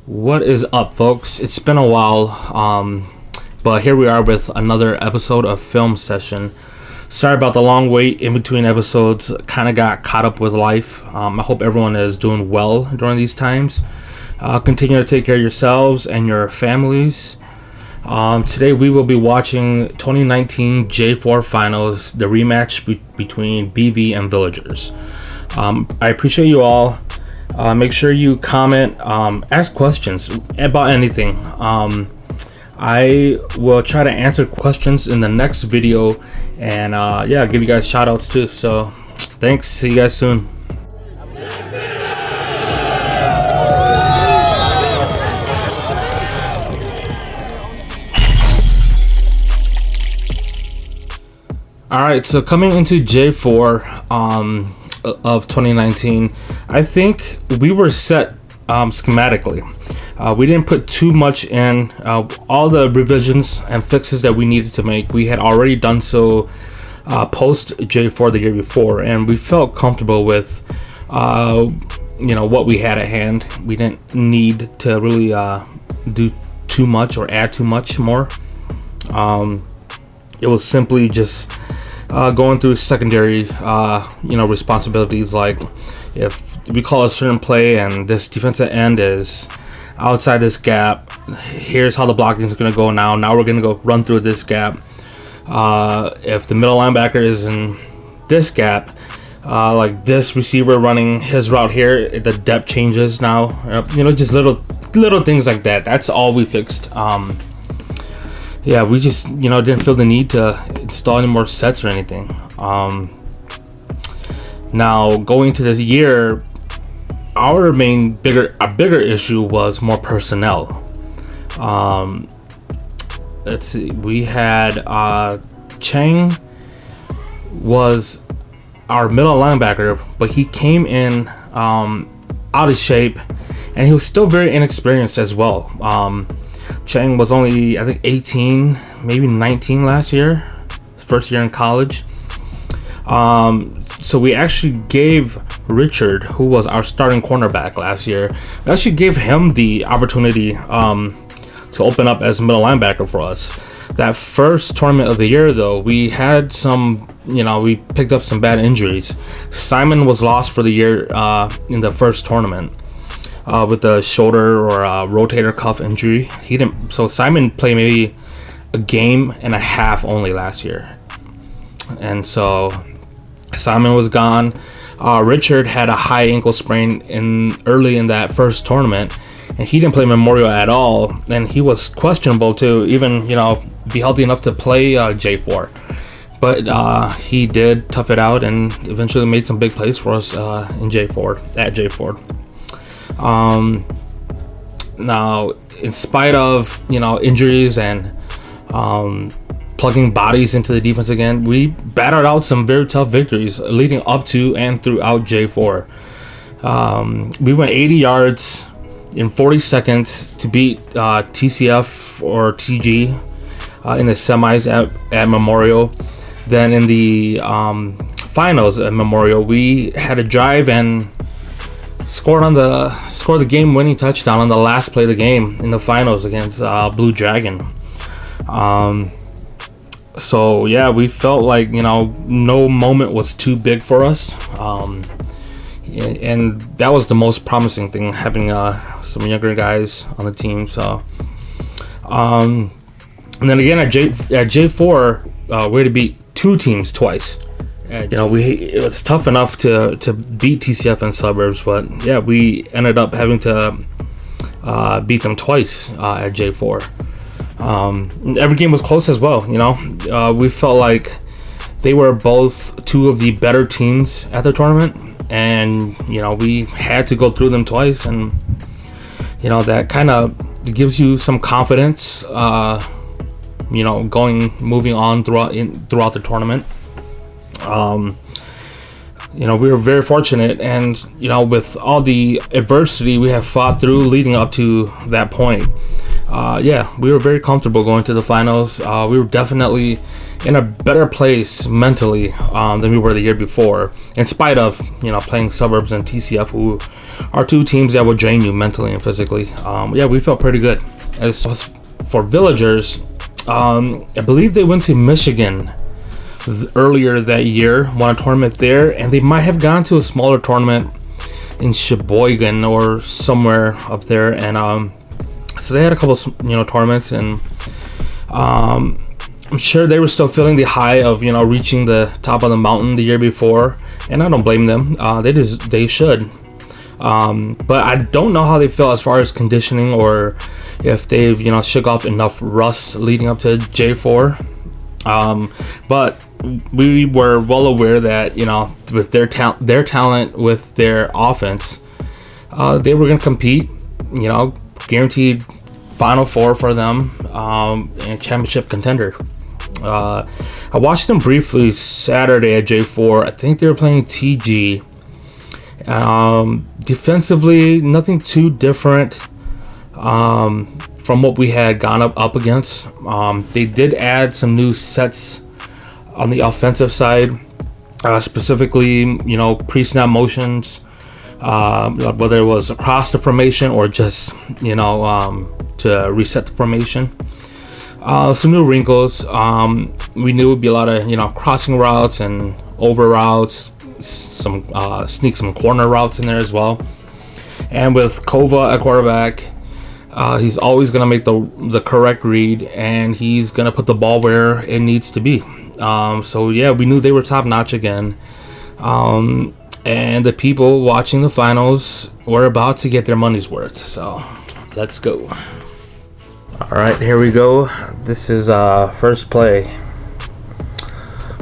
What is up, folks? It's been a while, but here we are with another episode of Film Session. Sorry about the long wait in between episodes. Kind of got caught up with life. I hope everyone is doing well during these times. Continue to take care of yourselves and your families. Today we will be watching 2019 J4 Finals, the rematch between BV and Villagerz. I appreciate you all. Make sure you comment, ask questions about anything. I will try to answer questions in the next video, and give you guys shout outs too. So thanks, see you guys soon. Alright, so coming into J4 of 2019, I think we were set schematically. We didn't put too much in. All the revisions and fixes that we needed to make, we had already done so post J4 the year before, and we felt comfortable with what we had at hand. We didn't need to really do too much or add too much more. It was simply just going through secondary responsibilities, like if we call a certain play and this defensive end is outside this gap, here's how the blocking is going to go. Now we're going to go run through this gap. If the middle linebacker is in this gap, like this receiver running his route here, the depth changes now. Just little things like that. That's all we fixed. We just didn't feel the need to install any more sets or anything. Now going to this year, our bigger issue was more personnel. Let's see, we had Chang was our middle linebacker, but he came in out of shape, and he was still very inexperienced as well. Chang was only, I think, 18, maybe 19 last year, first year in college. So we actually gave Richard, who was our starting cornerback last year, we actually gave him the opportunity to open up as middle linebacker for us. That first tournament of the year, though, we had we picked up some bad injuries. Simon was lost for the year in the first tournament. With the shoulder or rotator cuff injury. He didn't. So Simon played maybe a game and a half only last year, and so Simon was gone. Richard had a high ankle sprain early in that first tournament, and he didn't play Memorial at all. And he was questionable to even be healthy enough to play J4. But he did tough it out and eventually made some big plays for us in J4 at J4. Now, in spite of injuries and plugging bodies into the defense again, we battled out some very tough victories leading up to and throughout J4. We went 80 yards in 40 seconds to beat TCF or TG in the semis at Memorial. Then in the finals at Memorial, we had a drive and scored the game-winning touchdown on the last play of the game in the finals against Blue Dragon. We felt like no moment was too big for us, and that was the most promising thing, having some younger guys on the team. So, and then again at J4, we had to beat two teams twice. It was tough enough to beat TCF in suburbs, but we ended up having to beat them twice at J4. Every game was close as well. We felt like they were both two of the better teams at the tournament, and we had to go through them twice, and that kind of gives you some confidence. Moving on throughout the tournament. We were very fortunate, and with all the adversity we have fought through leading up to that point, yeah, we were very comfortable going to the finals. We were definitely in a better place mentally than we were the year before, in spite of, you know, playing Suburbs and TCF, who are two teams that will drain you mentally and physically. Yeah, we felt pretty good. As for Villagerz, I believe they went to Michigan earlier that year, won a tournament there, and they might have gone to a smaller tournament in Sheboygan or somewhere up there, and so they had a couple, you know, tournaments, and I'm sure they were still feeling the high of, you know, reaching the top of the mountain the year before, and I don't blame them. They should, but I don't know how they feel as far as conditioning, or if they've, you know, shook off enough rust leading up to J4. But we were well aware that, you know, with their talent with their offense, they were going to compete, you know, guaranteed Final Four for them, and championship contender. I watched them briefly Saturday at J4. I think they were playing TG. Defensively, nothing too different from what we had gone up against. They did add some new sets on the offensive side, specifically, you know, pre-snap motions, whether it was across the formation or just, you know, to reset the formation. Some new wrinkles. We knew it would be a lot of, you know, crossing routes and over routes, some sneak some corner routes in there as well. And with Kova at quarterback, he's always going to make the correct read, and he's going to put the ball where it needs to be. So yeah, we knew they were top notch again. And the people watching the finals were about to get their money's worth. So let's go. All right, here we go. This is first play.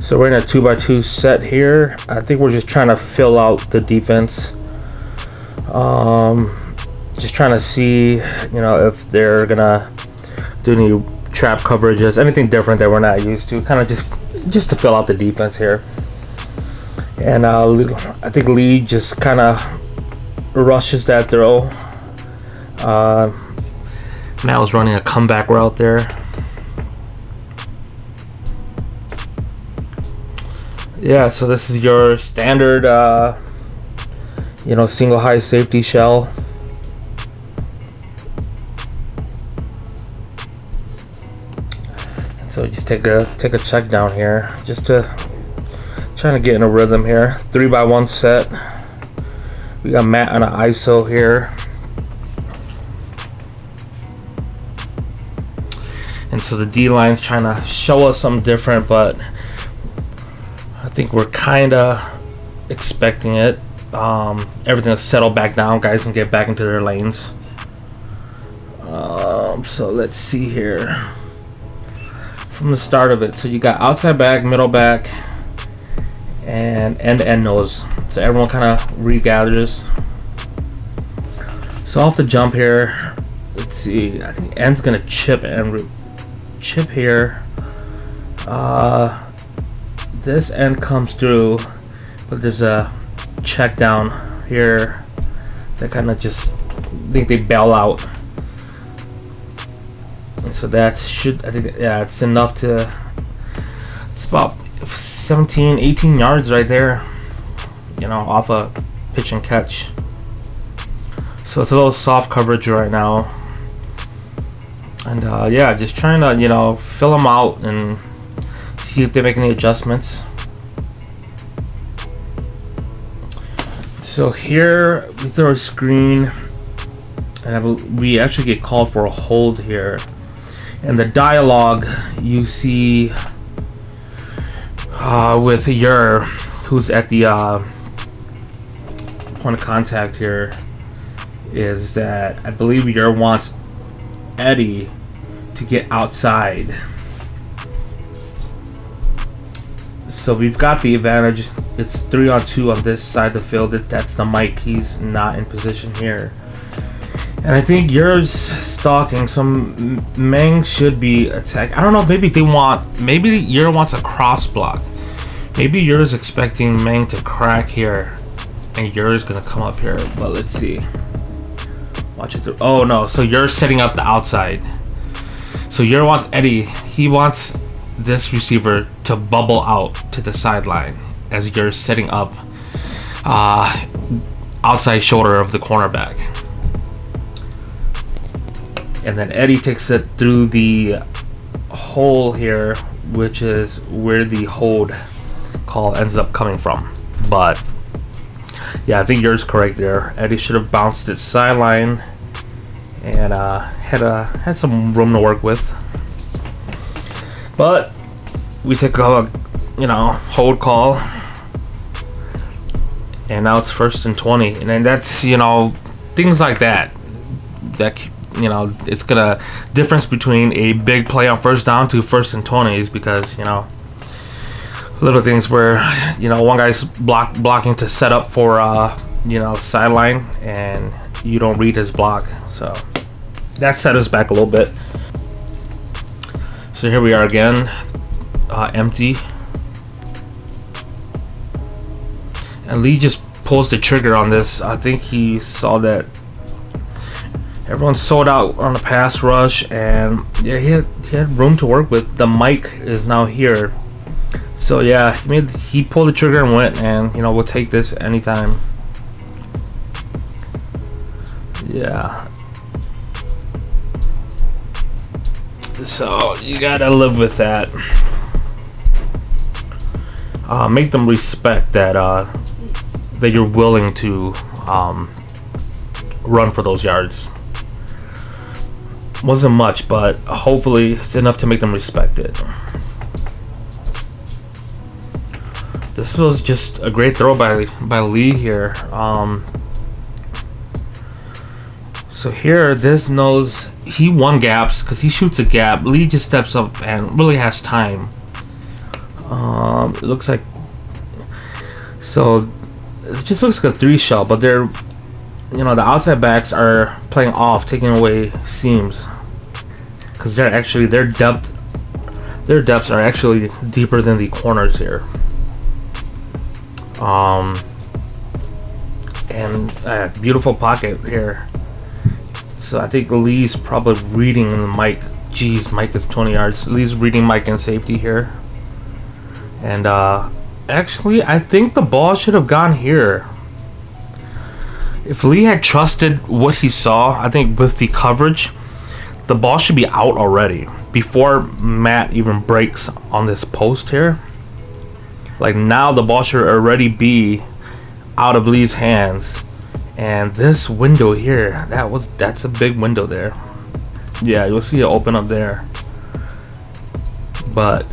So we're in a 2x2 set here. I think we're just trying to fill out the defense. Just trying to see, you know, if they're gonna do any trap coverages, anything different that we're not used to. Kind of just to fill out the defense here. And I think Lee just kind of rushes that throw. Matt was running a comeback route there. Yeah, so this is your standard, you know, single high safety shell. So just take a check down here, just to trying to get in a rhythm here. 3x1 set. We got Matt on an ISO here. And so the D line's trying to show us something different, but I think we're kind of expecting it. Everything will settle back down. Guys can get back into their lanes. So let's see here. From the start of it, so you got outside back, middle back, and end nose. So everyone kind of regathers. So off the jump here, let's see. I think end's gonna chip and chip here. This end comes through, but there's a check down here that kind of just, I think they bail out. And so that should, I think, yeah, it's enough to, it's about 17, 18 yards right there, you know, off a pitch and catch. So it's a little soft coverage right now. And yeah, just trying to, you know, fill them out and see if they make any adjustments. So here we throw a screen, and we actually get called for a hold here. And the dialogue you see with Yer, who's at the point of contact here, is that I believe Yer wants Eddie to get outside. So we've got the advantage. It's 3-on-2 on this side of the field. That's the mic. He's not in position here. And I think Yer's stalking, so Meng should be attacked. I don't know, maybe Yer wants a cross block. Maybe Yer is expecting Meng to crack here, and Yer is gonna come up here, but let's see. Watch it through. Oh no, so you're setting up the outside. So you're wants Eddie, he wants this receiver to bubble out to the sideline as you're setting up outside shoulder of the cornerback. And then Eddie takes it through the hole here, which is where the hold call ends up coming from. But yeah, I think yours correct there. Eddie should have bounced it sideline and had some room to work with. But we take a hold call, and now it's 1st and 20, and then that's things like that it's gonna difference between a big play on 1st down to 1st and 20s, because little things where one guy's blocking to set up for sideline, and you don't read his block, so that set us back a little bit. So here we are again, empty, and Lee just pulls the trigger on this. I think he saw that everyone's sold out on the pass rush, and yeah, he had room to work with. The mic is now here, so yeah, he pulled the trigger and went, and we'll take this anytime. Yeah, so you gotta live with that. Make them respect that that you're willing to run for those yards. Wasn't much, but hopefully it's enough to make them respect it. This was just a great throw by Lee here. So here, this knows he won gaps because he shoots a gap. Lee just steps up and really has time. It looks like, so it just looks like a 3 shot, but they're the outside backs are playing off, taking away seams, because they're actually their depths are actually deeper than the corners here. And beautiful pocket here. So I think Lee's probably reading the mic. Jeez, Mike is 20 yards. Lee's reading Mike in safety here. And actually, I think the ball should have gone here. If Lee had trusted what he saw, I think with the coverage, the ball should be out already before Matt even breaks on this post here. Like, now the ball should already be out of Lee's hands. And this window here, that's a big window there. Yeah, you'll see it open up there. But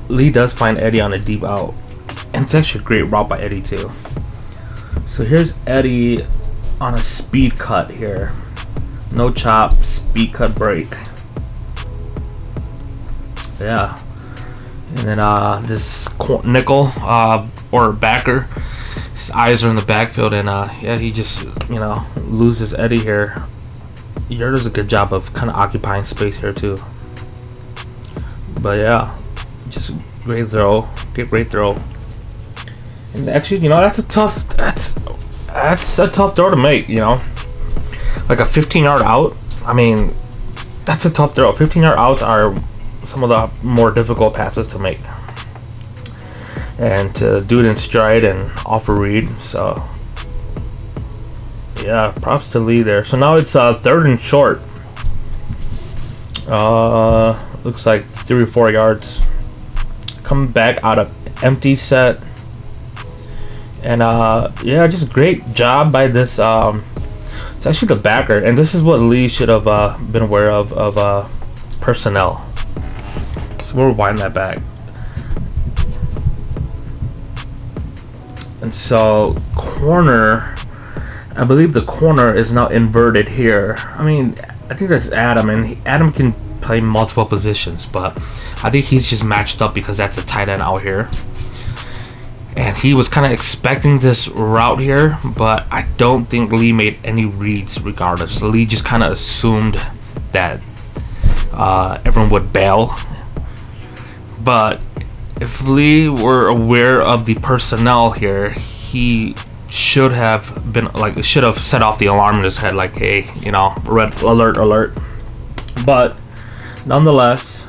Lee does find Eddie on a deep out. And it's actually a great route by Eddie too. So here's Eddie on a speed cut here. No chop, speed cut break. Yeah. And then this nickel or backer, his eyes are in the backfield, and yeah, he just loses Eddie here. Yurt does a good job of kind of occupying space here too. But yeah, just great throw, great throw. And actually, that's a tough throw to make. Like a 15-yard out. I mean, that's a tough throw. 15-yard outs are some of the more difficult passes to make, and to do it in stride and off a read. So yeah, props to Lee there. So now it's 3rd and short. Looks like 3 or 4 yards. Coming back out of empty set, and yeah, just great job by this. It's actually the backer, and this is what Lee should have been aware of personnel. So we'll rewind that back. And so corner, I believe the corner is now inverted here. I mean, I think that's Adam, and Adam can play multiple positions, but I think he's just matched up because that's a tight end out here. And he was kind of expecting this route here, but I don't think Lee made any reads regardless. Lee just kind of assumed that everyone would bail. But if Lee were aware of the personnel here, he should have been like, it should have set off the alarm in his head, like, hey, you know, red alert, alert. But nonetheless,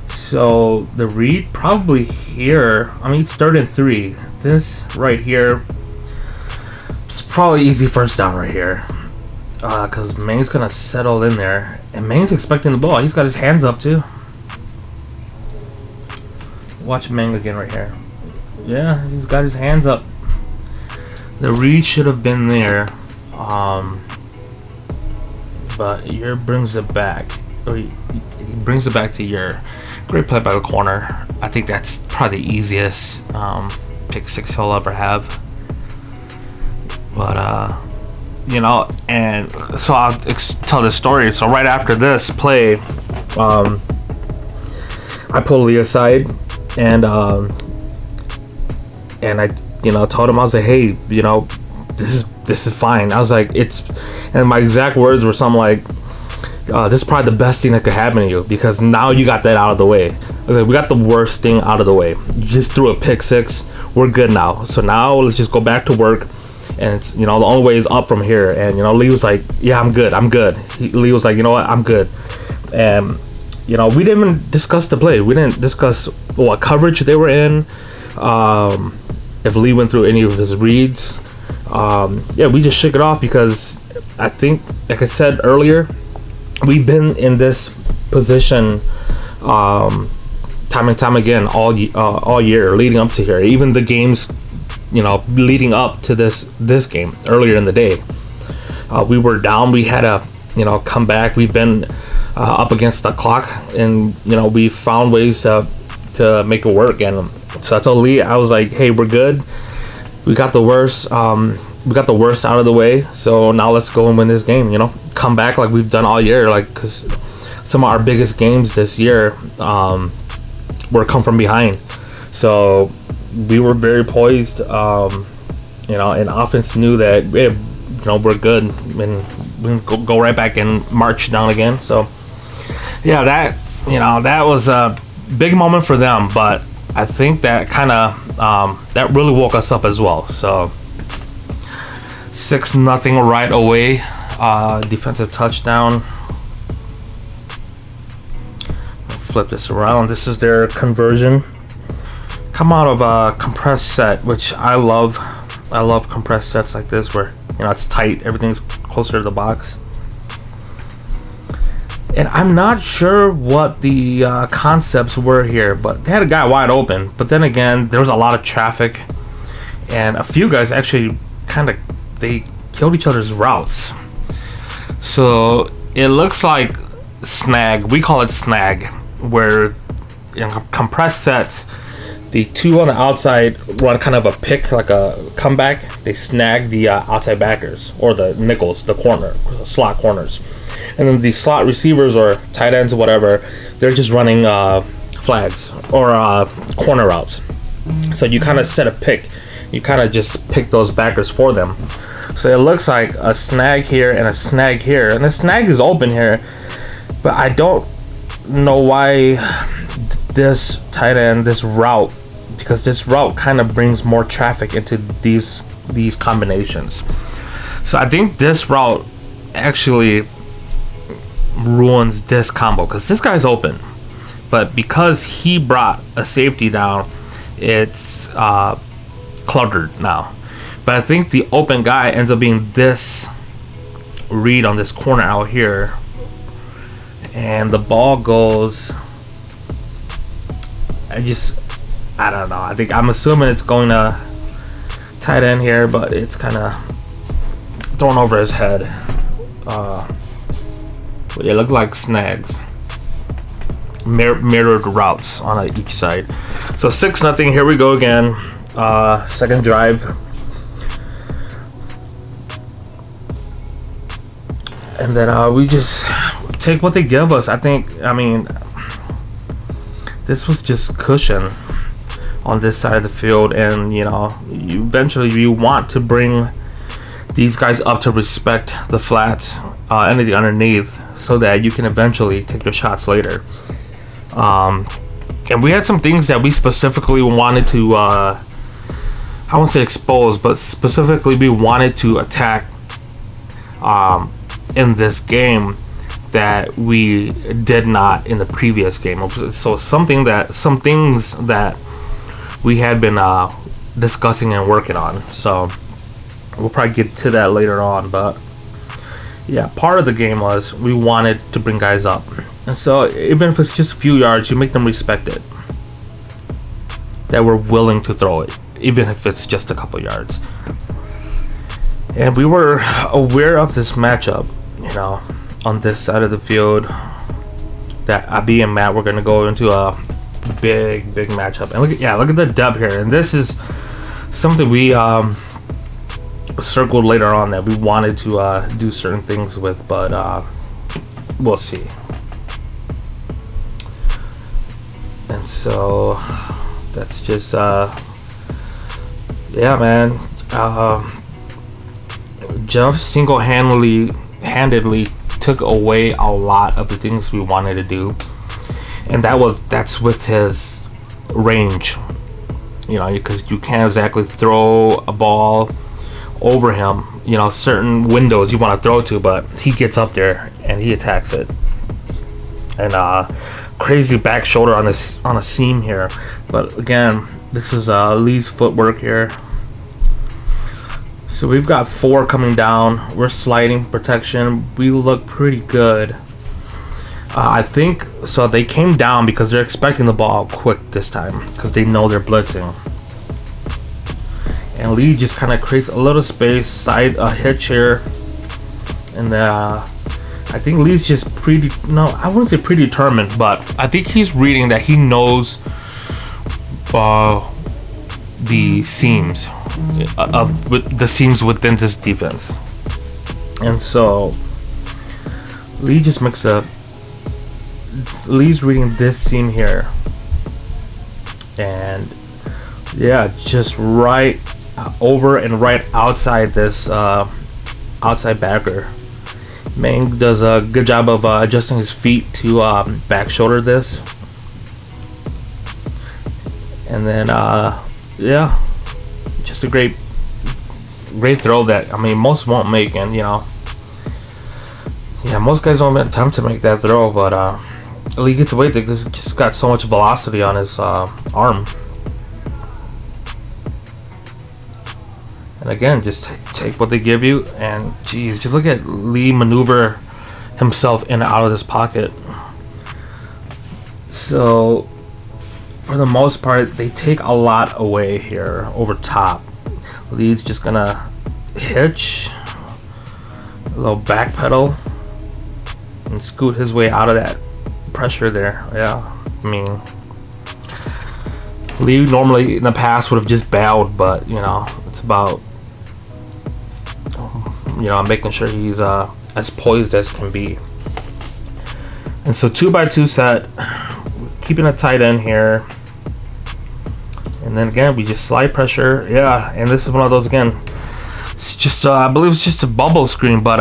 so the read probably here, I mean, it's 3rd and 3. This right here, it's probably easy first down right here. Because Mang's gonna settle in there. And Mang's expecting the ball. He's got his hands up too. Watch Mang again right here. Yeah, he's got his hands up. The read should have been there. But Yer brings it back. He brings it back to Yer. Great play by the corner. I think that's probably the easiest pick 6 he'll ever have. But you know, and so I'll tell this story. So right after this play, I pulled Lee aside and I, you know, told him, I was like, hey, you know, this is fine. I was like, and my exact words were something like, this is probably the best thing that could happen to you, because now you got that out of the way. I was like, we got the worst thing out of the way. You just threw a pick 6. We're good now. So now let's just go back to work. And it's, you know, the only way is up from here. And, you know, Lee was like, yeah, I'm good. Lee was like, you know what, I'm good. And, you know, we didn't even discuss the play. We didn't discuss what coverage they were in. If Lee went through any of his reads. Yeah, we just shook it off, because I think, like I said earlier, we've been in this position time and time again all year leading up to here. Even the games, you know, leading up to this game earlier in the day, we were down. We had to, you know, come back. We've been up against the clock, and, you know, we found ways to make it work. And so I told Lee, I was like, hey, we're good. We got the worst. We got the worst out of the way. So now let's go and win this game. You know, come back like we've done all year. Like, because some of our biggest games this year were come from behind. So we were very poised, you know, and offense knew that, you know, we're good, and we can go right back and march down again. So yeah, that, you know, that was a big moment for them, but I think that kind of that really woke us up as well. So 6-0 right away, defensive touchdown. Flip this around. This is their conversion. Come out of a compressed set, which I love. I love compressed sets like this, where, you know, it's tight, everything's closer to the box. And I'm not sure what the concepts were here, but they had a guy wide open. But then again, there was a lot of traffic, and a few guys actually they killed each other's routes. So it looks like snag. We call it snag, where, you know, compressed sets, the two on the outside run kind of a pick, like a comeback. They snag the outside backers, or the nickels, the slot corners. And then the slot receivers or tight ends or whatever, they're just running flags or corner routes. So you kind of set a pick. You kind of just pick those backers for them. So it looks like a snag here and a snag here. And the snag is open here. But I don't know why this tight end, this route, because this route kind of brings more traffic into these combinations. So I think this route actually ruins this combo, because this guy's open, but because he brought a safety down, it's cluttered now. But I think the open guy ends up being this read on this corner out here, and the ball goes, I don't know. I'm assuming it's going to tight end here, but it's kind of thrown over his head. But it looked like snags, mirrored routes on each side. So 6-0. Here we go again. Second drive. And then we just take what they give us. I mean, this was just cushion on this side of the field, and, you know, eventually you want to bring these guys up to respect the flats, anything underneath, so that you can eventually take your shots later. And we had some things that we specifically wanted to I won't say exposed, but specifically we wanted to attack in this game that we did not in the previous game. So some things that we had been discussing and working on. So we'll probably get to that later on, but yeah, part of the game was we wanted to bring guys up, and so even if it's just a few yards, you make them respect it, that we're willing to throw it, even if it's just a couple yards. And we were aware of this matchup, you know, on this side of the field, that Abi and Matt were going to go into a big matchup. And look at the dub here. And this is something we circled later on that we wanted to do certain things with, but we'll see. And so that's just yeah, man. Jeff single-handedly took away a lot of the things we wanted to do, and that's with his range, you know, because you can't exactly throw a ball over him, you know, certain windows you want to throw to, but he gets up there and he attacks it. And crazy back shoulder on a seam here, but again, this is Lee's footwork here. So we've got 4 coming down. We're sliding protection. We look pretty good. I think so. They came down because they're expecting the ball quick this time, because they know they're blitzing. And Lee just kind of creates a little space, side a hitch here, and I think Lee's just I wouldn't say predetermined, but I think he's reading that he knows the seams within this defense, and so Lee's reading this seam here, and yeah, just right over and right outside this outside backer. Mang does a good job of adjusting his feet to back shoulder this, and then yeah, just a great throw that, I mean, most won't make. And you know, yeah, most guys don't attempt to make that throw, but Lee gets away with it because he just got so much velocity on his arm. And again, just take what they give you, and geez, just look at Lee maneuver himself in and out of this pocket. So for the most part, they take a lot away here over top. Lee's just gonna hitch, a little back pedal, and scoot his way out of that pressure there. Yeah, I mean, Lee normally in the past would have just bowed, but you know, it's about, you know, making sure he's as poised as can be. And so 2x2 set, keeping a tight end here. And then again, we just slide pressure. Yeah, and this is one of those, again, it's just I believe it's just a bubble screen, but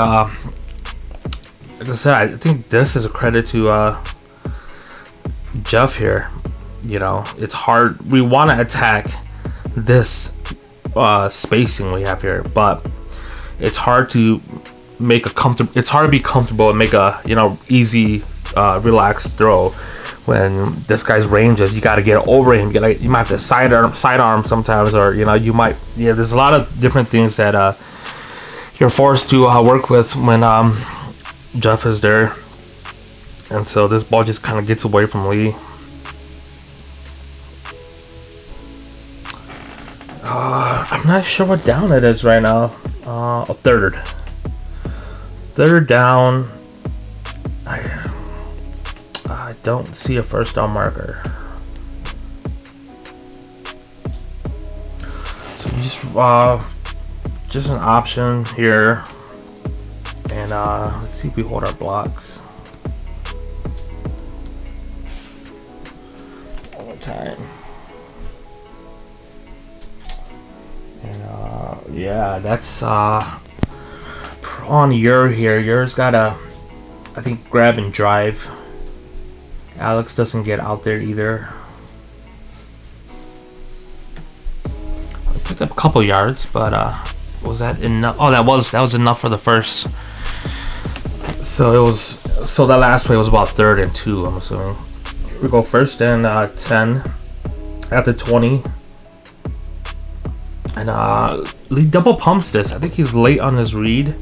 like I said, I think this is a credit to Jeff here. You know, it's hard. We want to attack this spacing we have here, but it's hard to make a it's hard to be comfortable and make a, you know, easy relaxed throw when this guy's ranges. You got to get over him. You might have to sidearm sometimes, or you know, you might, yeah, there's a lot of different things that you're forced to work with when Jeff is there. And so this ball just kind of gets away from Lee. I'm not sure what down it is right now. A third down. I don't see a first down marker. So just an option here, and let's see if we hold our blocks. One more time. And yeah, that's on Yer here. Yer's got a, I think, grab and drive. Alex doesn't get out there either. picked up a couple yards, but was that enough? Oh, that was enough for the first. So that last play was about 3rd and 2, I'm assuming. Here we go, 1st and 10 at the 20. And Lee double pumps this. I think he's late on his read.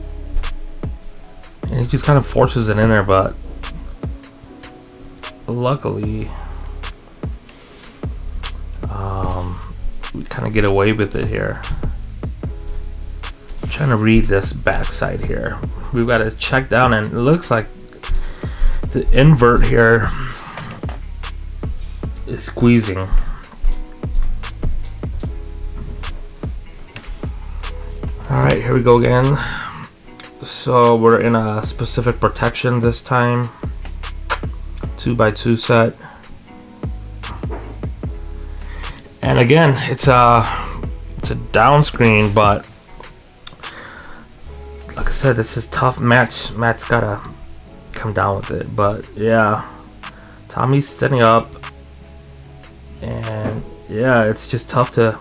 And he just kind of forces it in there, but luckily we kind of get away with it here. I'm trying to read this backside here. We've got to check down, and it looks like the invert here is squeezing. Alright, here we go again. So we're in a specific protection this time. 2x2 set. And again, it's a down screen, but like I said, this is tough. Matt's gotta come down with it. But yeah, Tommy's setting up, and yeah, it's just tough to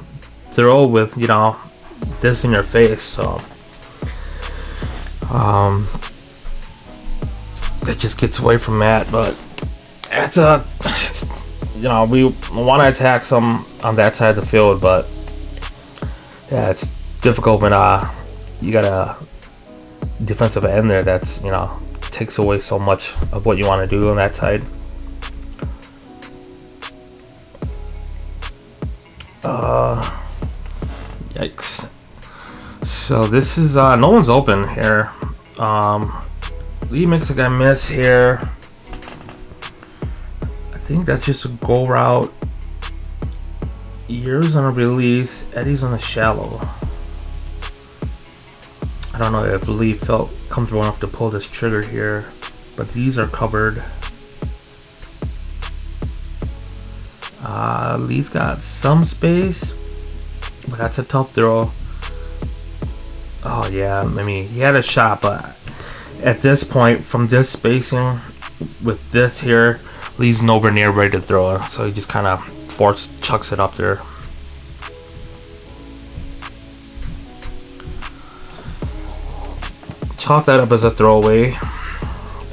throw with, you know, this in your face. So it just gets away from Matt. But it's you know, we want to attack some on that side of the field, but yeah, it's difficult when you got a defensive end there that's, you know, takes away so much of what you want to do on that side. Yikes. So this is no one's open here. Lee makes a guy miss here. I think that's just a go route. Year's on a release. Eddie's on a shallow. I don't know if Lee felt comfortable enough to pull this trigger here, but these are covered. Lee's got some space, but that's a tough throw. Oh yeah, I mean, he had a shot, but at this point, from this spacing with this here, Lee's nowhere near ready to throw it, so he just kind of chucks it up there. Chalk that up as a throwaway,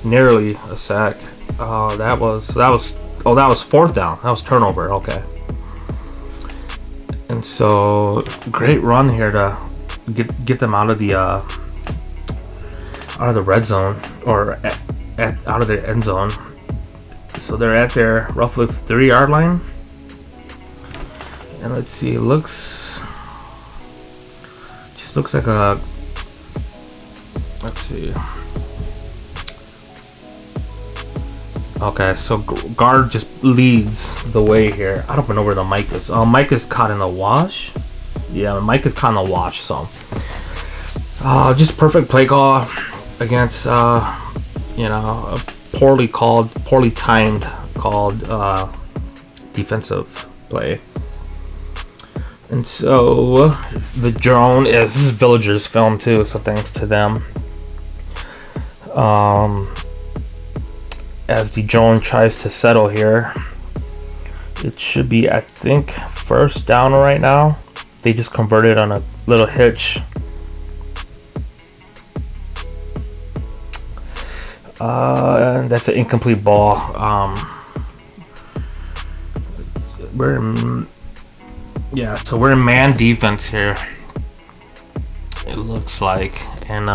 nearly a sack. That was 4th down. That was turnover. Okay. And so great run here to get them out of the red zone, or out of their end zone. So they're at their roughly 3-yard line. And let's see, looks like a, let's see. Okay, so guard just leads the way here. I don't even know where the mic is. Mike is caught in the wash. Yeah, Mike is caught in the wash. So, just perfect play call against, you know, a poorly timed defensive play. And so the drone this is Villagerz film too, so thanks to them. As the drone tries to settle here, it should be, I think, 1st down right now. They just converted on a little hitch. That's an incomplete ball. So we're in man defense here, it looks like, and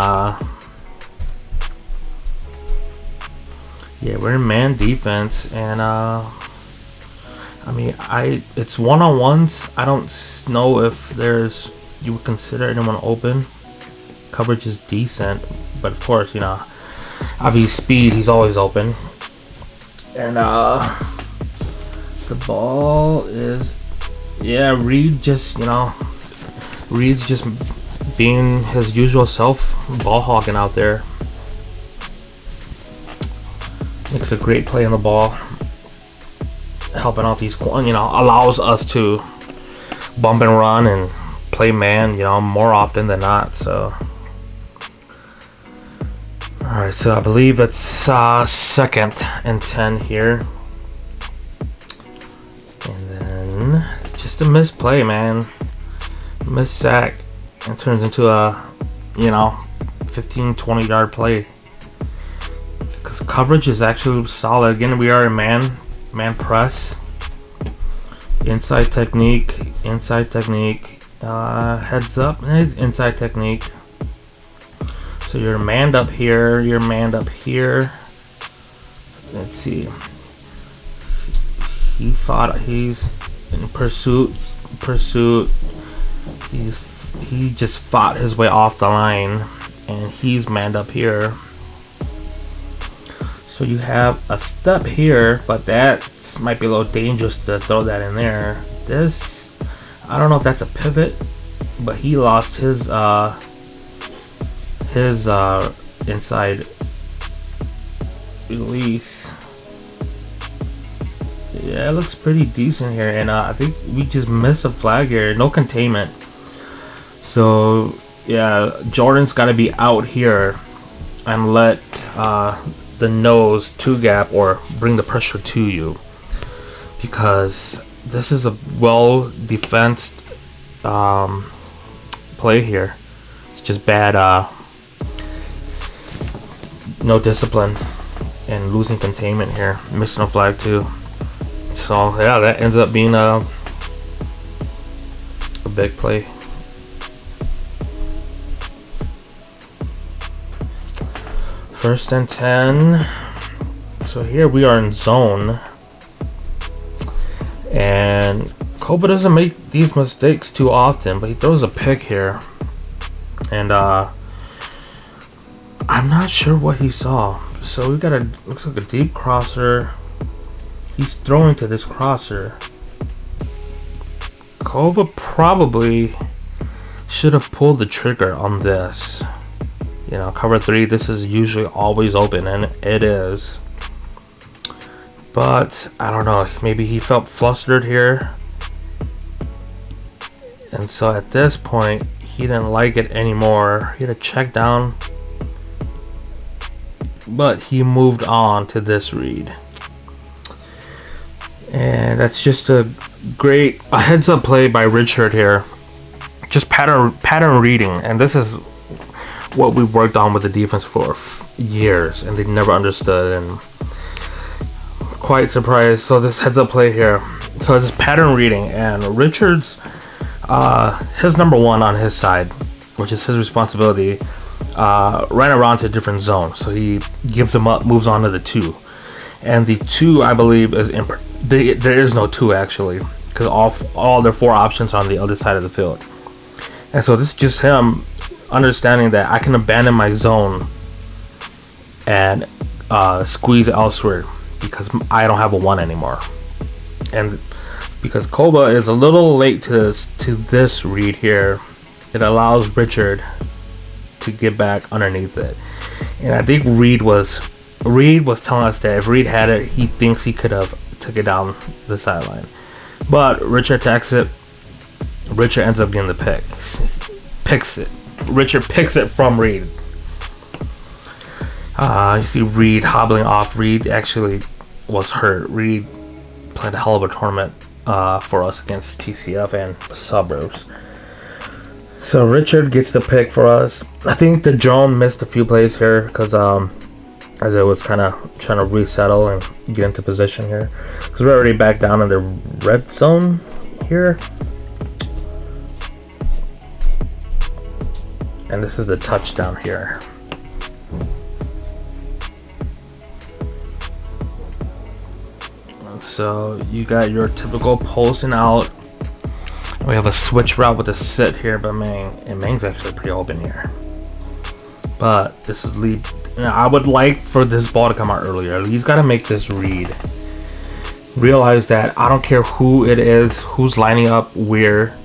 yeah, we're in man defense, and I mean, it's one-on-ones. I don't know if you would consider anyone open. Coverage is decent, but of course, you know, obviously speed, he's always open. And the ball is, yeah, Reed's just being his usual self, ball hogging out there. Makes a great play on the ball, helping out these, you know, allows us to bump and run and play man, you know, more often than not. So, all right, so I believe it's 2nd and 10 here, and then just a misplay, man. Miss sack and turns into a, 15-20 yard play. Because coverage is actually solid. Again, we are a man press. Inside technique, heads up, inside technique. So you're manned up here, Let's see. He's in pursuit. He just fought his way off the line, and he's manned up here. So you have a step here, but that might be a little dangerous to throw that in there. This, I don't know if that's a pivot, but he lost his inside release. Yeah, it looks pretty decent here, and I think we just missed a flag here. No containment. So yeah, Jordan's got to be out here and let the nose two gap or bring the pressure to you, because this is a well defensed play here. It's just bad no discipline and losing containment here, missing a flag too. So yeah, that ends up being a big play. First and 10. So here we are in zone, and Koba doesn't make these mistakes too often, but he throws a pick here, and I'm not sure what he saw. So we got looks like a deep crosser. He's throwing to this crosser. Koba probably should have pulled the trigger on this. Cover 3, this is usually always open, and it is. But I don't know, maybe he felt flustered here, and so at this point he didn't like it anymore. He had to check down, but he moved on to this read, and that's just a great heads up play by Richard here. Just pattern reading, and this is what we worked on with the defense for years, and they never understood, and quite surprised. So this heads up play here, so it's pattern reading, and Richard's his number one on his side, which is his responsibility, ran around to a different zone, so he gives them up, moves on to the 2, and the 2 I believe is there is no 2 actually, because all their 4 options are on the other side of the field, and so this is just him understanding that I can abandon my zone and squeeze elsewhere because I don't have a 1 anymore. And because Koba is a little late to this read here, it allows Richard to get back underneath it. And I think Reed was telling us that if Reed had it, he thinks he could have took it down the sideline, but Richard attacks it. Richard ends up getting the pick. Richard picks it from Reed. You see Reed hobbling off. Reed actually was hurt. Reed played a hell of a tournament for us against TCF and suburbs. So Richard gets the pick for us. I think the drone missed a few plays here because as it was kind of trying to resettle and get into position here, because we're already back down in the red zone here. And this is the touchdown here. And so you got your typical posting out. We have a switch route with a sit here, but Mang's actually pretty open here. But this is Lee. I would like for this ball to come out earlier. Lee's got to make this read. Realize that I don't care who it is, who's lining up where.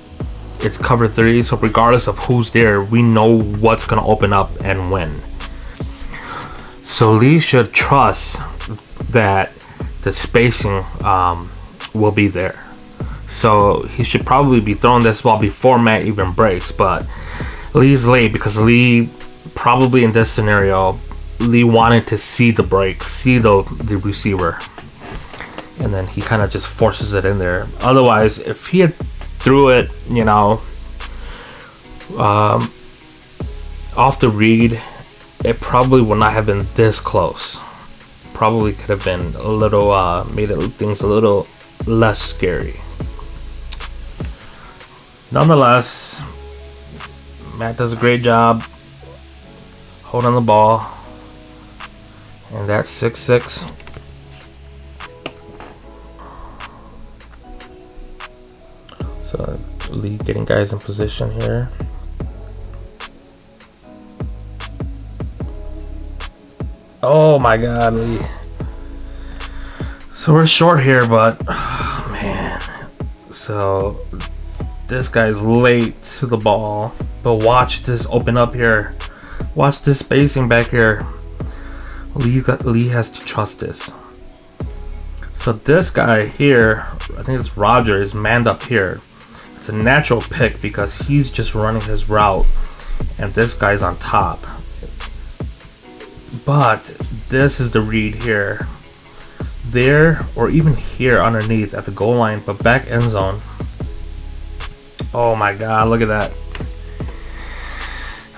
It's cover 3, so regardless of who's there, we know what's gonna open up and when. So Lee should trust that the spacing will be there. So he should probably be throwing this ball before Matt even breaks, but Lee's late because Lee probably in this scenario, Lee wanted to see the break, see the receiver, and then he kind of just forces it in there. Otherwise, if he had threw it, Off the read, it probably would not have been this close. Probably could have been a little, made things a little less scary. Nonetheless, Matt does a great job holding the ball. And that's 6-6. So Lee getting guys in position here. Oh my God, Lee. So we're short here, but oh, man. So this guy's late to the ball, but watch this open up here. Watch this spacing back here. Lee has to trust this. So this guy here, I think it's Roger, is manned up here. It's a natural pick because he's just running his route, and this guy's on top. But this is the read here, there, or even here underneath at the goal line, but back end zone. Oh my God, look at that.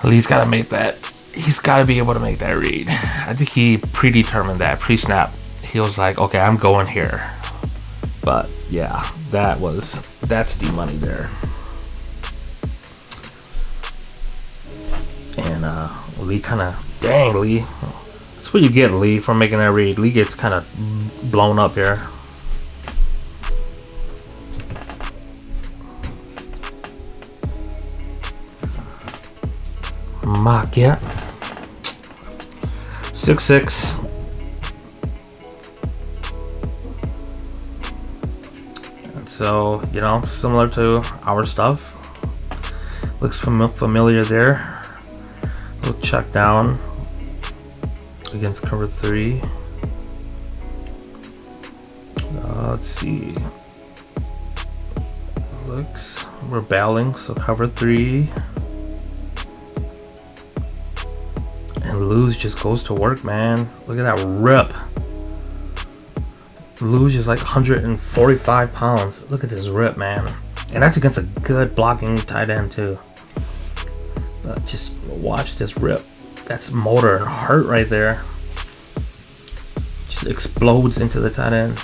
Lee's got to make that. He's got to be able to make that read. I think he predetermined that pre-snap. He was like, okay, I'm going here. But yeah, that's the money there. And Lee kind of, dang, Lee. That's what you get, Lee, from making that read. Lee gets kind of blown up here. Mock, yeah. 6-6. And so, you know, similar to our stuff. Looks familiar there. Little check down against cover 3. Let's see. Looks, we're battling, so cover 3. And Luz just goes to work, man. Look at that rip. Luz is like 145 pounds. Look at this rip, man. And that's against a good blocking tight end too. But just watch this rip. That's motor and heart right there. Just explodes into the tight end.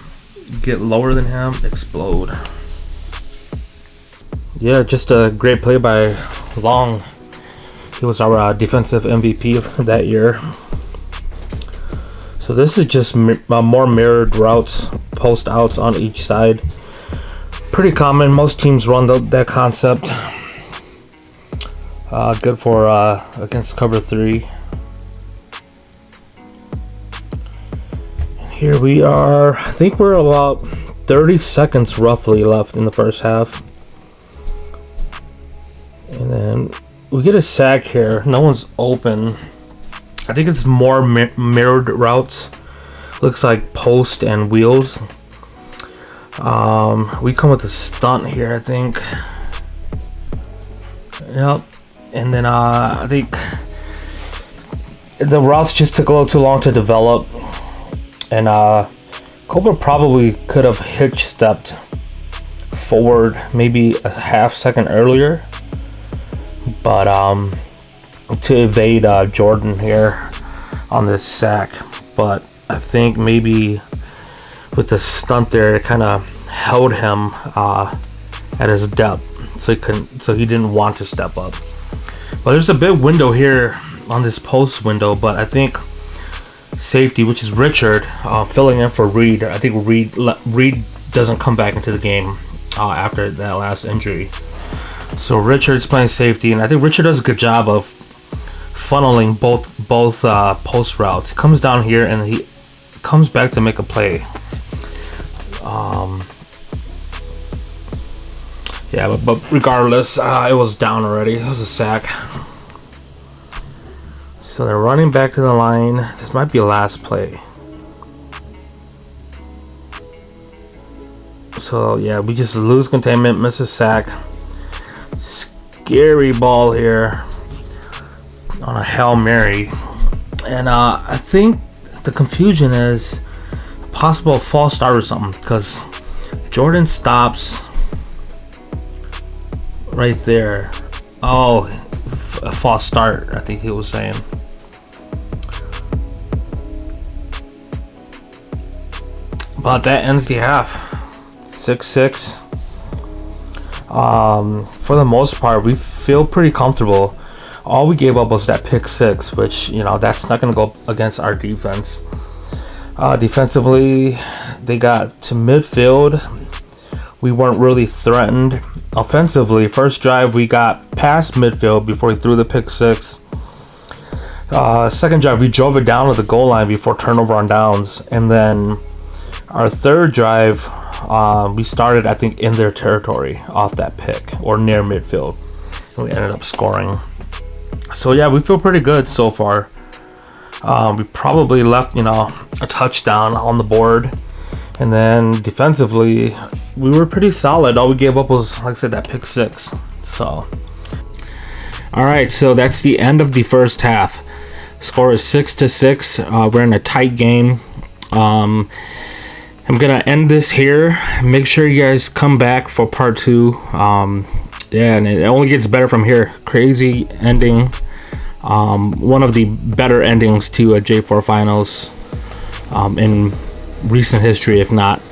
Get lower than him, explode. Yeah, just a great play by Long. He was our defensive MVP that year. So this is just more mirrored routes, post outs on each side. Pretty common. Most teams run that concept. Good for against cover 3. And here we are. I think we're about 30 seconds roughly left in the first half. And then we get a sack here. No one's open. I think it's more mirrored routes. Looks like post and wheels. We come with a stunt here, I think. Yep. And then I think the routes just took a little too long to develop. And Cobra probably could have hitch stepped forward maybe a half second earlier. But to evade Jordan here on this sack. But I think maybe with the stunt there, it kind of held him at his depth, so he didn't want to step up. But there's a big window here on this post window, but I think safety, which is Richard, filling in for Reed. I think Reed doesn't come back into the game after that last injury. So Richard's playing safety, and I think Richard does a good job of funneling both post routes. He comes down here and he comes back to make a play. Yeah, but regardless, it was down already. It was a sack. So they're running back to the line. This might be a last play. So yeah, we just lose containment, miss a sack. Scary ball here on a Hail Mary. And I think the confusion is a possible false start or something, because Jordan stops right there, Oh, a false start, I think he was saying. But that ends the half. 6-6. For the most part, we feel pretty comfortable. All we gave up was that pick six, which, you know, that's not going to go against our defense. Defensively, they got to midfield. We weren't really threatened. Offensively, first drive, we got past midfield before he threw the pick six. Second drive, we drove it down to the goal line before turnover on downs. And then our third drive, we started, I think, in their territory off that pick or near midfield. And we ended up scoring. So yeah, we feel pretty good so far. We probably left, you know, a touchdown on the board. And then defensively, we were pretty solid. All we gave up was, like I said, that pick six. So, all right, so that's the end of the first half. Score is 6-6. We're in a tight game. I'm gonna end this here. Make sure you guys come back for part two. Yeah, and it only gets better from here. Crazy ending. One of the better endings to a J4 finals in recent history, if not,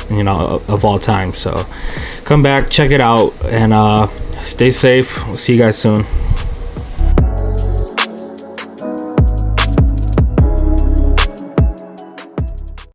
you know, of all time. So come back, check it out, and stay safe. We'll see you guys soon.